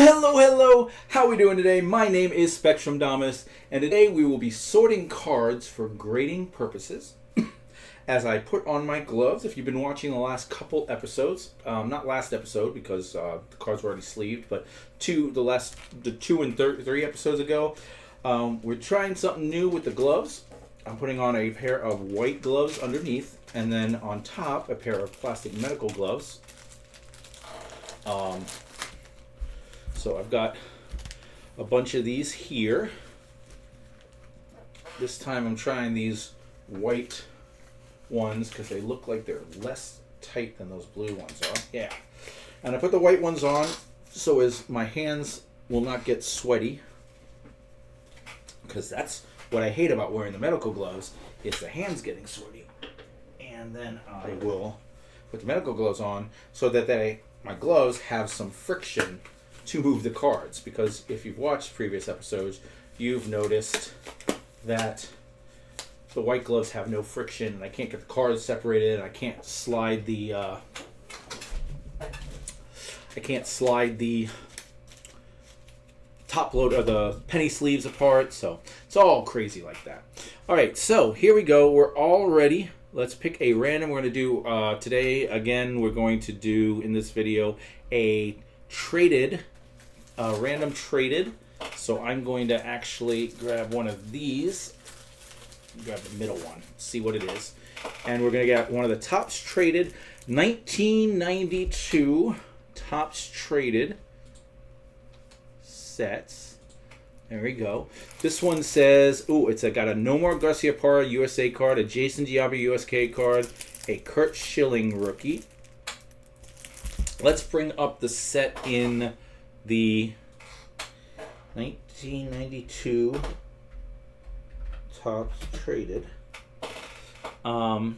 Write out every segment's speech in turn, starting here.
Hello! How are we doing today? My name is Spectrum Domus, and today we will be sorting cards for grading purposes. As I put on my gloves, if you've been watching the last couple episodes, not last episode because the cards were already sleeved, but the 2 and 3 episodes ago, we're trying something new with the gloves. I'm putting on a pair of white gloves underneath, and then on top, a pair of plastic medical gloves. So I've got a bunch of these here. This time I'm trying these white ones because they look like they're less tight than those blue ones are. Yeah. And I put the white ones on so as my hands will not get sweaty, because that's what I hate about wearing the medical gloves, is the hands getting sweaty. And then I will put the medical gloves on so that my gloves have some friction to move the cards, because if you've watched previous episodes, you've noticed that the white gloves have no friction, and I can't get the cards separated, and I can't slide the top load or the penny sleeves apart, so it's all crazy like that. Alright, so here we go. We're all ready. Let's pick a random. We're going to do today, again, we're going to do in this video a random traded. So I'm going to actually grab one of these, grab the middle one, see what it is, and we're going to get one of the Topps Traded 1992 Topps Traded sets. There we go. This one says, it's got a Nomar Garciaparra USA card, a Jason Giambi USA card, a Curt Schilling rookie. Let's bring up the set in the 1992 Topps Traded. Now,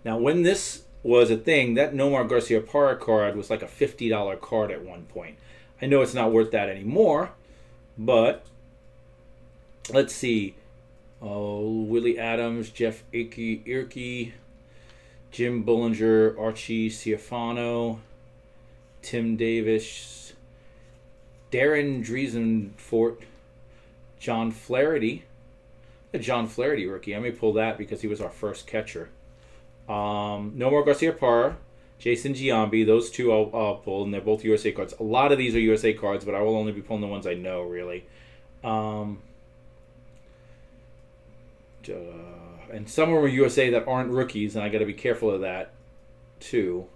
when this was a thing, that Nomar Garciaparra card was like a $50 card at one point. I know it's not worth that anymore, but let's see. Willie Adams, Jeff Irke, Jim Bullinger, Archie Ciafano, Tim Davis, Darren Dreesenfort, John Flaherty. A John Flaherty rookie. I may pull that because he was our first catcher. Nomar Garciaparra, Jason Giambi. Those two I'll pull, and they're both USA cards. A lot of these are USA cards, but I will only be pulling the ones I know, really. And some of them are USA that aren't rookies, and I got to be careful of that, too.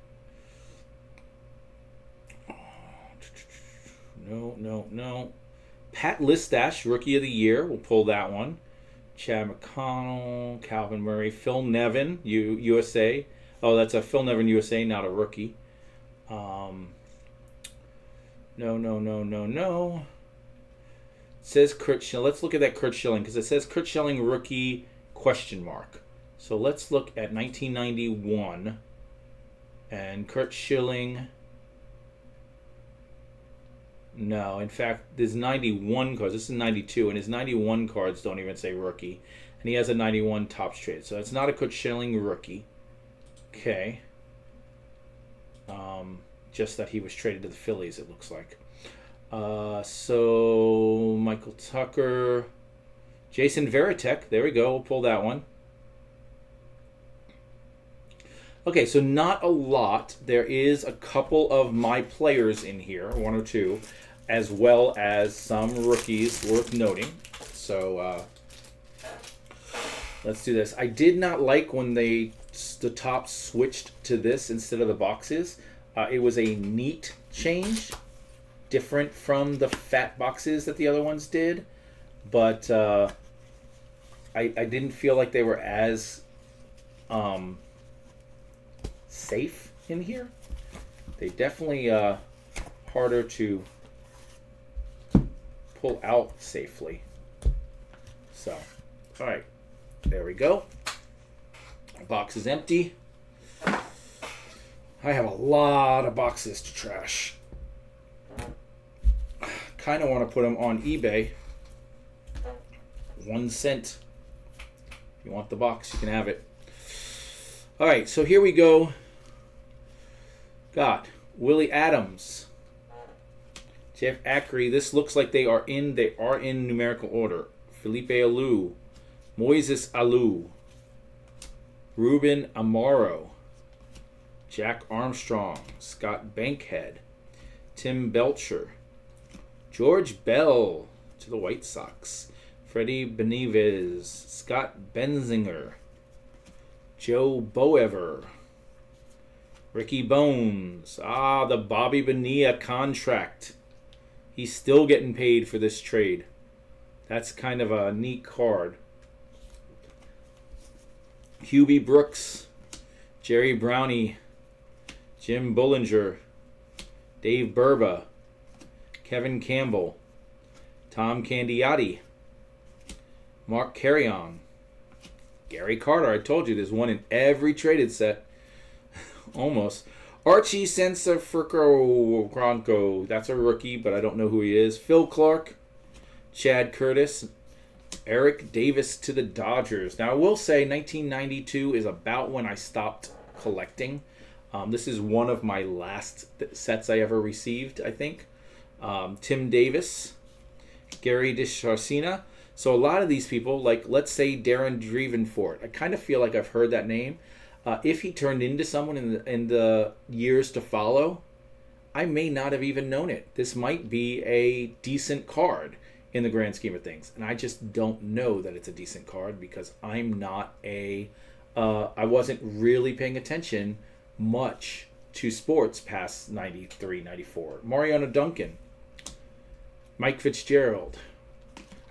No. Pat Listash, Rookie of the Year. We'll pull that one. Chad McConnell, Calvin Murray, Phil Nevin, USA. Oh, that's a Phil Nevin USA, not a rookie. No. It says Curt Schilling. Let's look at that Curt Schilling, because it says Curt Schilling rookie ? So let's look at 1991 and Curt Schilling. No, in fact, there's 91 cards. This is 92, and his 91 cards don't even say rookie. And he has a 91 Topps Trade. So it's not a Curt Schilling rookie. Okay. Just that he was traded to the Phillies, it looks like. So Michael Tucker, Jason Varitek. There we go. We'll pull that one. Okay, so not a lot. There is a couple of my players in here, one or two, as well as some rookies worth noting. So let's do this. I did not like when the Topps switched to this instead of the boxes. It was a neat change, different from the fat boxes that the other ones did, but I didn't feel like they were as safe in here. They definitely harder to pull out safely. So, all right, there we go. The box is empty. I have a lot of boxes to trash. Kind of want to put them on eBay. 1 cent. If you want the box, you can have it. All right, so here we go. Got Willie Adams, Jeff Ackery. This looks like they are in numerical order. Felipe Alou. Moises Alou. Ruben Amaro. Jack Armstrong. Scott Bankhead. Tim Belcher. George Bell to the White Sox. Freddie Benitez. Scott Benzinger. Joe Boever. Ricky Bones. The Bobby Bonilla contract. He's still getting paid for this trade. That's kind of a neat card. Hubie Brooks. Jerry Brownie. Jim Bullinger. Dave Burba. Kevin Campbell. Tom Candiotti. Mark Carrion. Gary Carter. I told you there's one in every traded set. Almost. Archie Sensafurco Bronco. That's a rookie, but I don't know who he is. Phil Clark. Chad Curtis. Eric Davis to the Dodgers. Now, I will say 1992 is about when I stopped collecting. This is one of my last sets I ever received, I think. Tim Davis. Gary DeSharcina. So a lot of these people, like let's say Darren Drevenfort, I kind of feel like I've heard that name. If he turned into someone in the years to follow, I may not have even known it. This might be a decent card in the grand scheme of things. And I just don't know that it's a decent card because I'm not I wasn't really paying attention much to sports past 93, 94. Mariano Duncan. Mike Fitzgerald.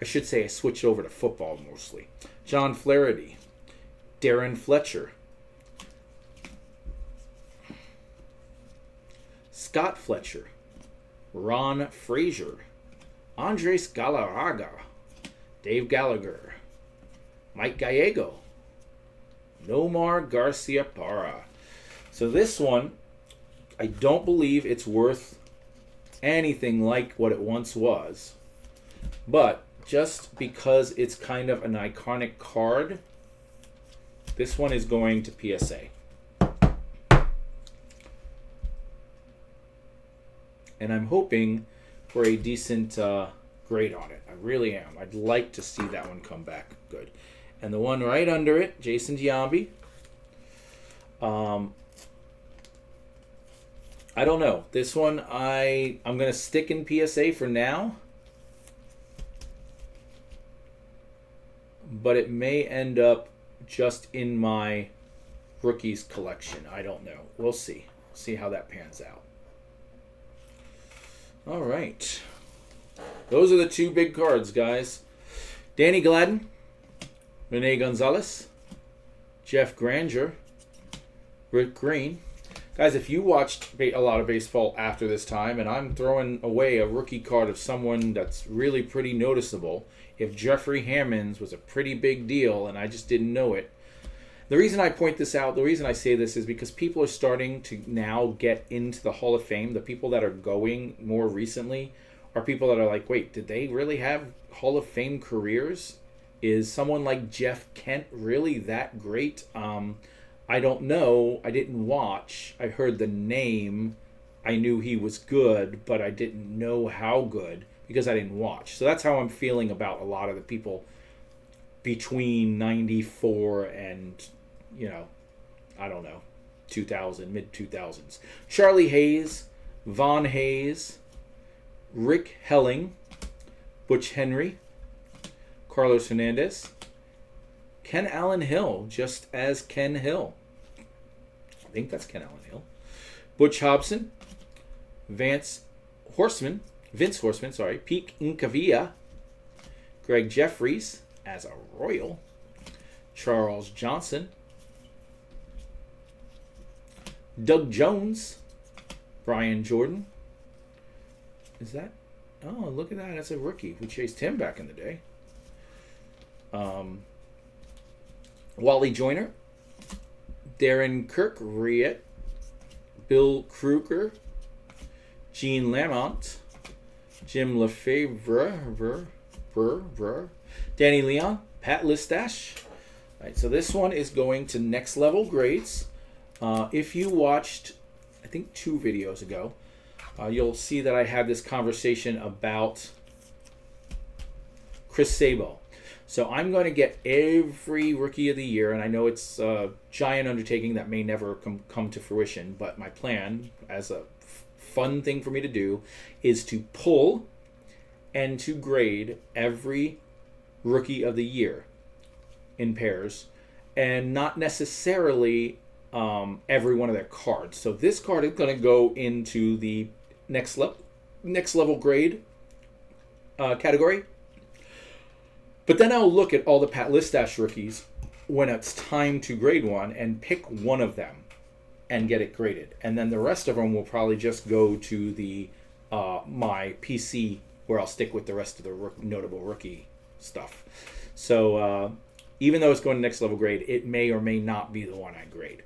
I should say I switched over to football mostly. John Flaherty. Darren Fletcher. Scott Fletcher. Ron Frazier. Andres Galarraga. Dave Gallagher. Mike Gallego. Nomar Garciaparra. So this one, I don't believe it's worth anything like what it once was. But just because it's kind of an iconic card, this one is going to PSA. And I'm hoping for a decent grade on it. I really am. I'd like to see that one come back good. And the one right under it, Jason Giambi. I don't know. This one, I'm going to stick in PSA for now. But it may end up just in my rookies collection. I don't know. We'll see. See how that pans out. All right. Those are the two big cards, guys. Danny Gladden, Rene Gonzalez, Jeff Granger, Rick Green. Guys, if you watched a lot of baseball after this time, and I'm throwing away a rookie card of someone that's really pretty noticeable, if Jeffrey Hammonds was a pretty big deal and I just didn't know it. The reason I point this out, the reason I say this is because people are starting to now get into the Hall of Fame. The people that are going more recently are people that are like, wait, did they really have Hall of Fame careers? Is someone like Jeff Kent really that great? I don't know. I didn't watch. I heard the name. I knew he was good, but I didn't know how good because I didn't watch. So that's how I'm feeling about a lot of the people between 94 and, I don't know, 2000, mid-2000s. Charlie Hayes, Von Hayes, Rick Helling, Butch Henry, Carlos Hernandez, Ken Allen Hill, just as Ken Hill. I think that's Ken Allen Hill. Butch Hobson, Vince Horseman, Pete Incavia, Greg Jeffries as a Royal, Charles Johnson, Doug Jones, Brian Jordan. Is that? Oh, look at that. That's a rookie. We chased him back in the day. Wally Joyner, Darren Kirk-Riet, Bill Kruger, Gene Lamont, Jim Lefebvre, Danny Leon, Pat Listash. All right, so this one is going to next level grades. If you watched, I think 2 videos ago, You'll see that I had this conversation about Chris Sabo. So I'm going to get every Rookie of the Year, and I know it's a giant undertaking that may never come to fruition, but my plan, as a fun thing for me to do, is to pull and to grade every Rookie of the Year in pairs, and not necessarily every one of their cards. So this card is going to go into the next level grade category. But then I'll look at all the Pat Listash rookies when it's time to grade one and pick one of them and get it graded. And then the rest of them will probably just go to the my PC, where I'll stick with the rest of the notable rookie stuff. So even though it's going to next level grade, it may or may not be the one I grade.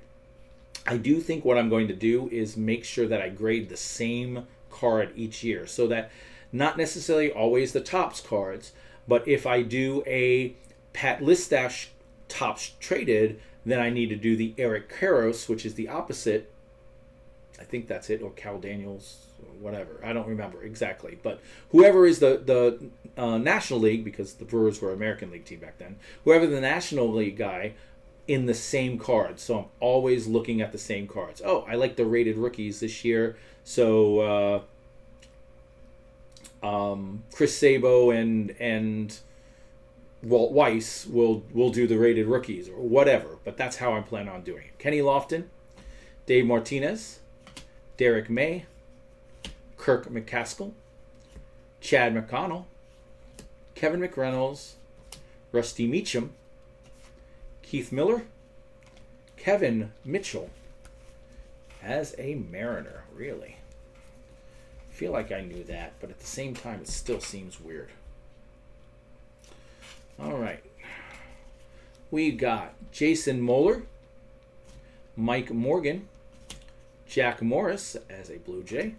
I do think what I'm going to do is make sure that I grade the same card each year, so that not necessarily always the tops cards, but if I do a Pat Listash tops traded, then I need to do the Eric Karros, which is the opposite. I think that's it, or Cal Daniels, or whatever. I don't remember exactly. But whoever is the National League, because the Brewers were an American League team back then, whoever the National League guy, in the same cards. So I'm always looking at the same cards. Oh, I like the rated rookies this year. So Chris Sabo and Walt Weiss will do the rated rookies or whatever. But that's how I plan on doing it. Kenny Lofton, Dave Martinez, Derek May, Kirk McCaskill, Chad McConnell, Kevin McReynolds, Rusty Meacham, Keith Miller, Kevin Mitchell as a Mariner. Really? I feel like I knew that, but at the same time, it still seems weird. All right. We got Jason Moeller, Mike Morgan, Jack Morris as a Blue Jay,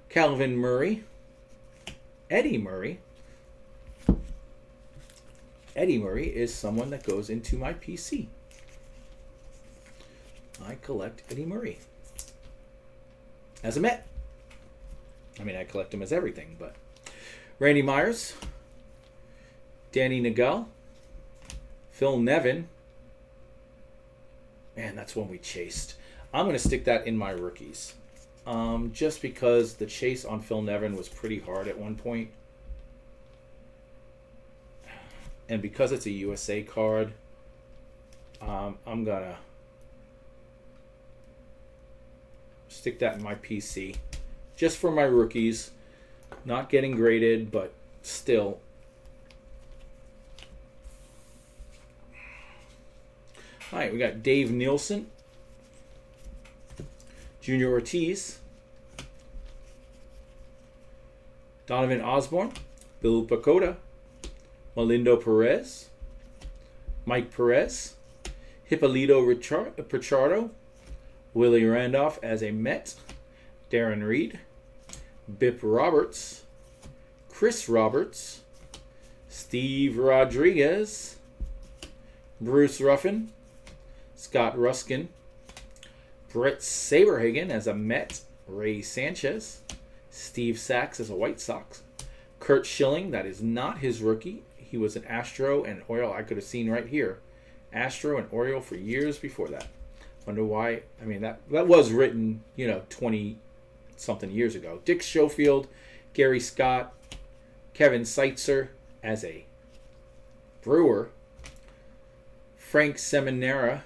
Calvin Murray, Eddie Murray. Eddie Murray is someone that goes into my PC. I collect Eddie Murray as a Met. I mean, I collect him as everything, but Randy Myers, Danny Nagel, Phil Nevin. Man, that's one we chased. I'm going to stick that in my rookies. Just because the chase on Phil Nevin was pretty hard at one point. And because it's a USA card, I'm going to stick that in my PC. Just for my rookies. Not getting graded, but still. All right, we got Dave Nielsen, Junior Ortiz, Donovan Osborne, Bill Pacoda, Malindo Perez, Mike Perez, Hippolito Pichardo, Willie Randolph as a Met, Darren Reed, Bip Roberts, Chris Roberts, Steve Rodriguez, Bruce Ruffin, Scott Ruskin, Brett Saberhagen as a Met, Ray Sanchez, Steve Sachs as a White Sox, Kurt Schilling, that is not his rookie. He was an Astro and Oriole. I could have seen right here. Astro and Oriole for years before that. Wonder why. I mean, that was written, 20-something years ago. Dick Schofield, Gary Scott, Kevin Seitzer as a Brewer, Frank Seminara,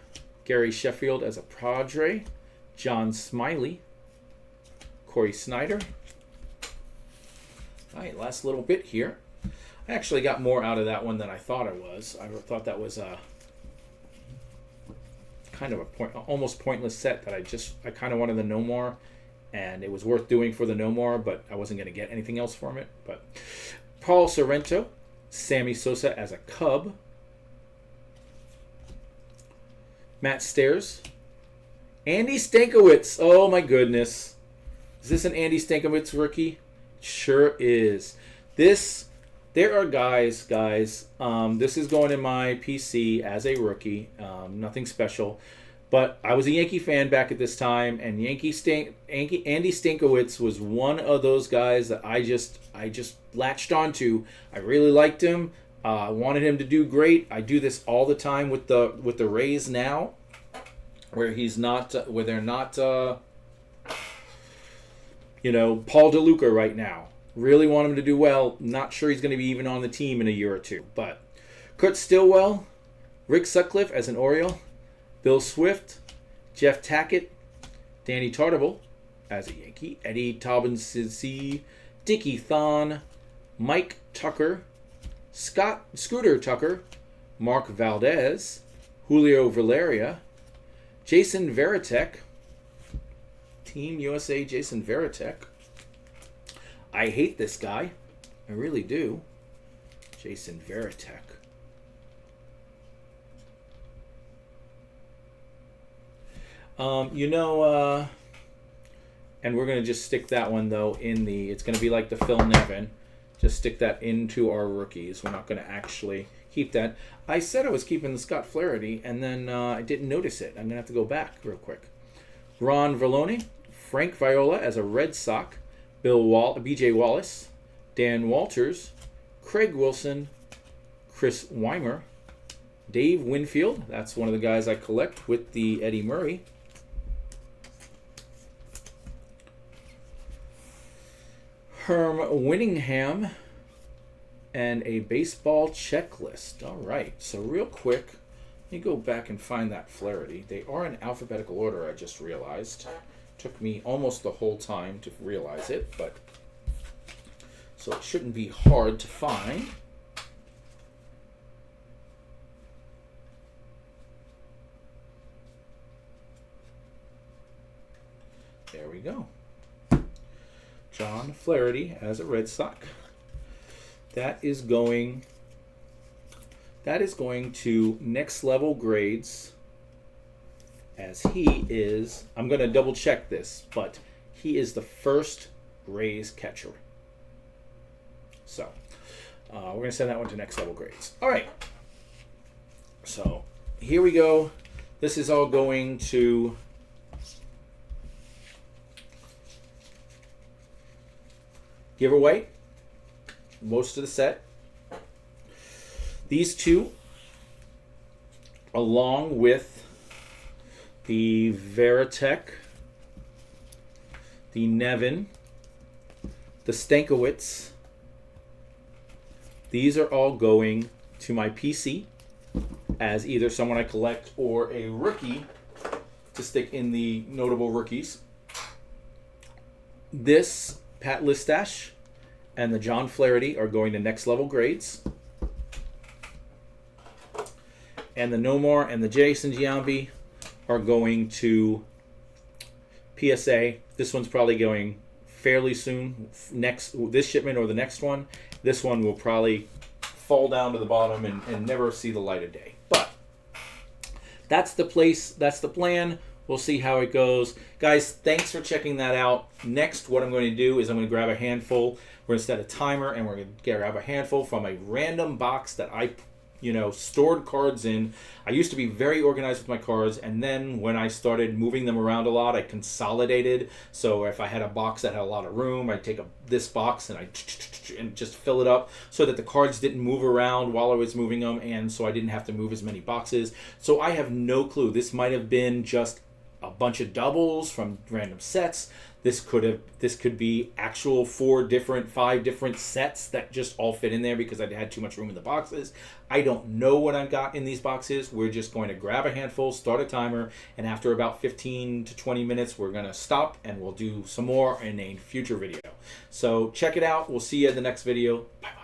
Gary Sheffield as a Padre, John Smiley, Corey Snyder. All right, last little bit here. I actually got more out of that one than I thought I was. I thought that was kind of almost pointless set that I kind of wanted the No More, and it was worth doing for the No More, but I wasn't going to get anything else from it. But Paul Sorrento, Sammy Sosa as a Cub, Matt Stairs, Andy Stankiewicz. Oh my goodness. Is this an Andy Stankiewicz rookie? Sure is. There are guys. This is going in my PC as a rookie. Nothing special. But I was a Yankee fan back at this time, and Andy Stankiewicz was one of those guys that I just latched onto. I really liked him. I wanted him to do great. I do this all the time with the Rays now, where they're not Paul DeLuca right now. Really want him to do well. Not sure he's going to be even on the team in a year or two. But Kurt Stillwell, Rick Sutcliffe as an Oriole, Bill Swift, Jeff Tackett, Danny Tartabull as a Yankee, Eddie Taubensee, Dickie Thon, Mike Tucker, Scooter Tucker, Mark Valdez, Julio Valeria, Jason Varitek, Team USA Jason Varitek. I hate this guy. I really do. Jason Varitek. And we're going to just stick that one, though, it's going to be like the Phil Nevin. Just stick that into our rookies. We're not going to actually keep that. I said I was keeping the Scott Flaherty, and then I didn't notice it. I'm going to have to go back real quick. Ron Verlone, Frank Viola as a Red Sox, B.J. Wallace, Dan Walters, Craig Wilson, Chris Weimer, Dave Winfield. That's one of the guys I collect with the Eddie Murray. Herm Winningham, and a baseball checklist. All right, so real quick, let me go back and find that Flaherty. They are in alphabetical order, I just realized. Took me almost the whole time to realize it, but so it shouldn't be hard to find. There we go. John Flaherty as a Red Sox. That is going to next level grades, as he is, I'm going to double check this, but he is the first Rays catcher. So we're going to send that one to next level grades. All right. So here we go. This is all going to giveaway. Most of the set. These two, along with the Varitek, the Nevin, the Stankiewicz, these are all going to my PC as either someone I collect or a rookie to stick in the notable rookies. This Pat Listash and the John Flaherty are going to next level grades. And the Nomar and the Jason Giambi are going to PSA. This one's probably going fairly soon. This shipment or the next one. This one will probably fall down to the bottom and never see the light of day. But that's the place. That's the plan. We'll see how it goes. Guys, thanks for checking that out. Next, what I'm going to do is I'm going to grab a handful. We're going to set a timer, and we're going to grab a handful from a random box that I stored cards in. I used to be very organized with my cards, and then when I started moving them around a lot, I consolidated. So if I had a box that had a lot of room, I'd take this box and and just fill it up so that the cards didn't move around while I was moving them, and so I didn't have to move as many boxes. So I have no clue. This might have been just a bunch of doubles from random sets. This could be actual 5 different sets that just all fit in there because I had too much room in the boxes. I don't know what I've got in these boxes. We're just going to grab a handful, start a timer, and after about 15 to 20 minutes, we're going to stop and we'll do some more in a future video. So check it out. We'll see you in the next video. Bye.